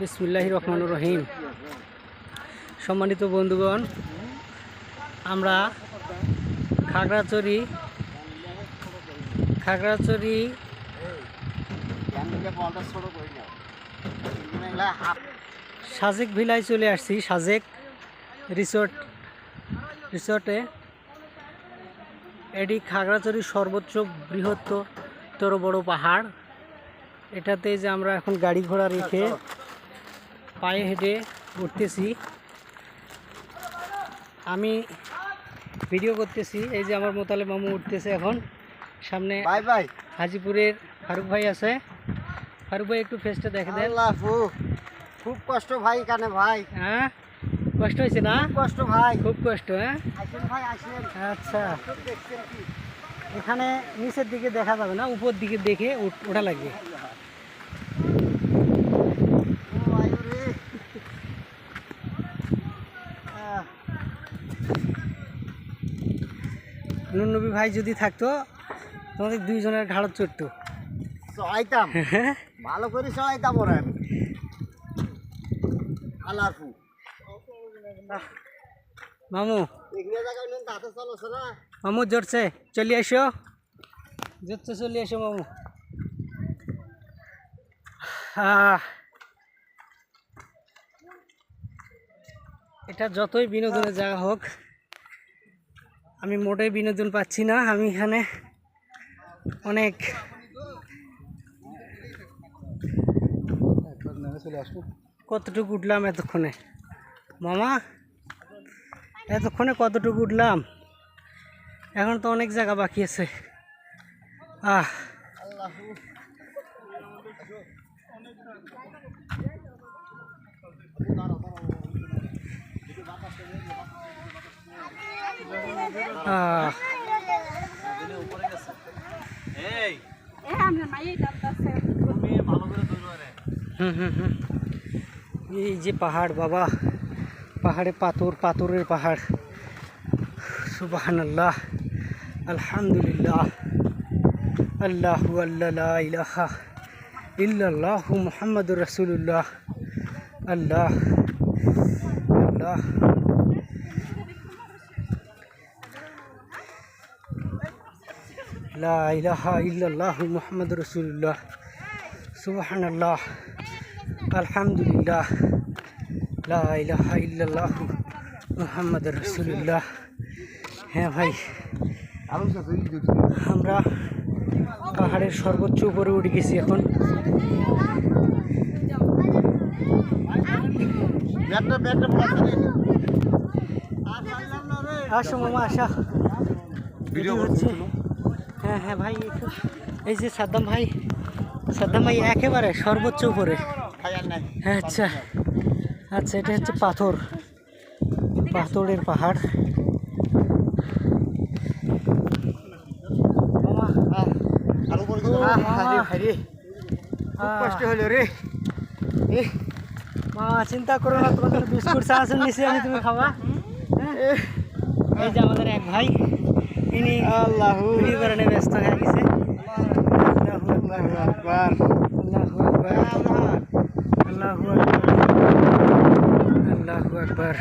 বিসমিল্লাহির রহমানির রহিম। সম্মানিত বন্ধুগণ, আমরা খাগড়াছড়ি সাজেক ভিলায় চলে আসছি। সাজেক রিসোর্টে এটি খাগড়াছড়ির সর্বোচ্চ বৃহত্তর বড় পাহাড়। এটাতে যে আমরা এখন গাড়ি ঘোড়া রেখে পায়ে হেঁটে উঠতেছি। আমি ভিডিও করতেছি, এই যে আমার মোতালেব মামু উঠতেছে এখন। সামনে হাজিপুরের ফারুক ভাই আছে। ফারুক ভাই একটু ফেসটা দেখে দেন। খুব কষ্ট ভাই, কানে ভাই। হ্যাঁ, কষ্ট হয়েছে না? কষ্ট ভাই, খুব কষ্ট। হ্যাঁ ভাই আসেন। আচ্ছা, এখানে নিচের দিকে দেখা যাবে না, উপর দিকে দেখে ওঠা লাগবে। নুননবী ভাই যদি থাকতো তোমাদের দুইজনের ঘাড়ত চড়তো। চড়াইতাম, ভালো করে চড়াইতাম। ওরা আলাফু মামু মামু জড়ছে, চলে আসো, জড়ছে, চলে আসো মামু। এটা যতই বিনোদনের জায়গা হোক, আমি মোটেই বিনোদন পাচ্ছি না। আমি এখানে অনেক কতটুকু উঠলাম এতক্ষণে মামা, এতক্ষণে কতটুকু উঠলাম, এখন তো অনেক জায়গা বাকি আছে। এই যে পাহাড় বাবা, পাহাড়ে পাথরের পাহাড়। সুবহানাল্লাহ, আলহামদুলিল্লাহ, আল্লাহু আল্লাহ, লা ইলাহা ইল্লাল্লাহু মুহাম্মাদুর রাসূলুল্লাহ। আল্লাহ আল্লাহ, লা ইলাহা ইল্লাল্লাহু মুহাম্মাদুর রাসূলুল্লাহ। সুবহানাল্লাহ, আলহামদুলিল্লাহ, লা ইলাহা ইল্লাল্লাহু মুহাম্মাদুর রাসূলুল্লাহ। হ্যাঁ ভাই, আমরা পাহাড়ের সর্বোচ্চ উপরে উঠে গেছি এখন। আসো মামা, আসা ভিডিও হচ্ছে। হ্যাঁ হ্যাঁ ভাই, এই যে সাদ্দাম ভাই একেবারে সর্বোচ্চ উপরে। হ্যাঁ আচ্ছা আচ্ছা, এটা হচ্ছে পাথরের পাহাড়। কষ্ট হলো রে মামা, চিন্তা করো না, তোমার জন্য বিস্কুট চা নিচে আমি, তুমি খাবা। এই যে আমাদের এক ভাই, ইনি কারণে ব্যস্ত হয়ে গেছে। আল্লাহু আকবার, আল্লাহু আকবার, আল্লাহু আকবার, আল্লাহু আকবার।